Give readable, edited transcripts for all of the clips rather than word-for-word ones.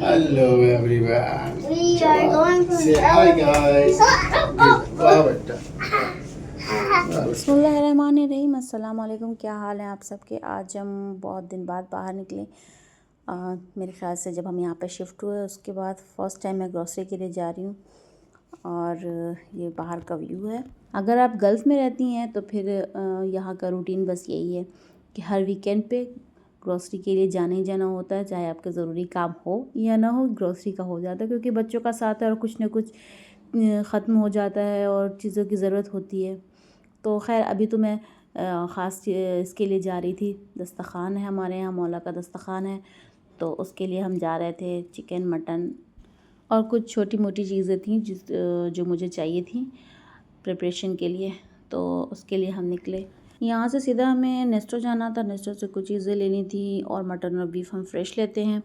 Hello everyone. We are going to Say hi guys. वाह बेटा। बिस्मिल्लाहिर्रहमानिर्रहीम, अस्सलाम वालेकुम। क्या हाल है आप सबके। आज हम बहुत दिन बाद बाहर निकले। मेरे ख्याल से जब हम यहाँ पे शिफ्ट हुए उसके बाद फ़र्स्ट टाइम मैं ग्रॉसरी के लिए जा रही हूँ और ये बाहर का व्यू है। अगर आप गल्फ़ में रहती हैं तो फिर यहाँ का रूटीन बस यही है कि हर वीकेंड पे ग्रॉसरी के लिए जाना ही जाना होता है, चाहे आपके ज़रूरी काम हो या ना हो, ग्रॉसरी का हो जाता है क्योंकि बच्चों का साथ है और कुछ ना कुछ ख़त्म हो जाता है और चीज़ों की ज़रूरत होती है। तो ख़ैर अभी तो मैं ख़ास इसके लिए जा रही थी। दस्तरख़्वान है हमारे यहाँ, मौला का दस्तरख़्वान है, तो उसके लिए हम जा रहे थे। चिकन, मटन और कुछ छोटी मोटी चीज़ें थीं जो मुझे चाहिए थी प्रिपरेशन के लिए, तो उसके लिए हम निकले। यहाँ से सीधा हमें नेस्टो जाना था। नेस्टो से कुछ चीज़ें लेनी थी और मटन और बीफ हम फ्रेश लेते हैं,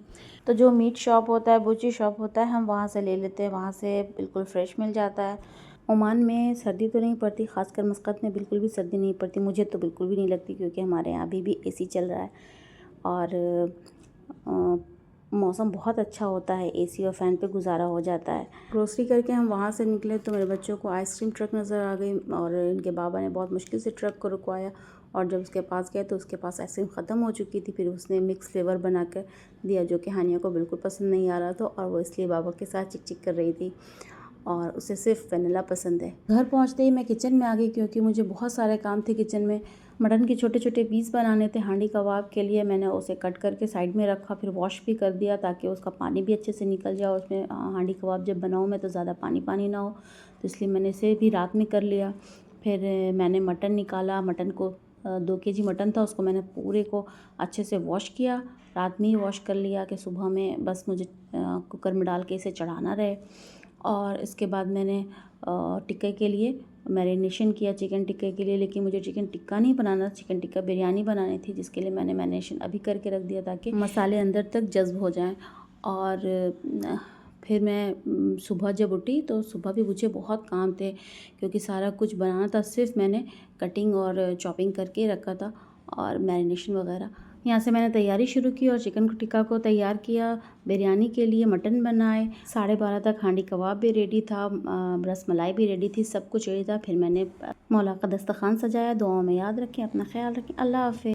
तो जो मीट शॉप होता है, बूची शॉप होता है, हम वहाँ से ले लेते हैं। वहाँ से बिल्कुल फ्रेश मिल जाता है। ओमान में सर्दी तो नहीं पड़ती, ख़ासकर मस्कत में बिल्कुल भी सर्दी नहीं पड़ती। मुझे तो बिल्कुल भी नहीं लगती क्योंकि हमारे यहाँ अभी भी एसी चल रहा है और मौसम बहुत अच्छा होता है। एसी और फ़ैन पे गुजारा हो जाता है। ग्रोसरी करके हम वहाँ से निकले तो मेरे बच्चों को आइसक्रीम ट्रक नज़र आ गई और इनके बाबा ने बहुत मुश्किल से ट्रक को रुकवाया और जब उसके पास गए तो उसके पास आइसक्रीम ख़त्म हो चुकी थी। फिर उसने मिक्स फ्लेवर बना कर दिया जो कि हानिया को बिल्कुल पसंद नहीं आ रहा था और वो इसलिए बाबा के साथ चिक चिक कर रही थी और उसे सिर्फ वनीला पसंद है। घर पहुंचते ही मैं किचन में आ गई क्योंकि मुझे बहुत सारे काम थे किचन में। मटन के छोटे छोटे पीस बनाने थे हांडी कबाब के लिए। मैंने उसे कट करके साइड में रखा, फिर वॉश भी कर दिया ताकि उसका पानी भी अच्छे से निकल जाए। उसमें हांडी कबाब जब बनाऊँ मैं तो ज़्यादा पानी पानी ना हो, तो इसलिए मैंने इसे भी रात में कर लिया। फिर मैंने मटन निकाला। मटन को 2 केजी मटन था, उसको मैंने पूरे को अच्छे से वॉश किया। रात में ही वॉश कर लिया कि सुबह में बस मुझे कुकर में डाल के इसे चढ़ाना रहे। और इसके बाद मैंने टिक्के के लिए मैरिनेशन किया, चिकन टिक्के के लिए। लेकिन मुझे चिकन टिक्का नहीं बनाना, चिकन टिक्का बिरयानी बनानी थी, जिसके लिए मैंने मैरिनेशन अभी करके रख दिया ताकि मसाले अंदर तक जज्ब हो जाएं। और फिर मैं सुबह जब उठी तो सुबह भी मुझे बहुत काम थे क्योंकि सारा कुछ बनाना था। सिर्फ मैंने कटिंग और चॉपिंग करके रखा था और मैरिनेशन वगैरह। यहाँ से मैंने तैयारी शुरू की और चिकन टिक्का को तैयार किया। बिरयानी के लिए मटन बनाए। 12:30 तक हांडी कबाब भी रेडी था, रस मलाई भी रेडी थी, सब कुछ रेडी था। फिर मैंने मौला का दस्तरखान सजाया। दुआओं में याद रखें, अपना ख्याल रखें। अल्लाह हाफ़िज़।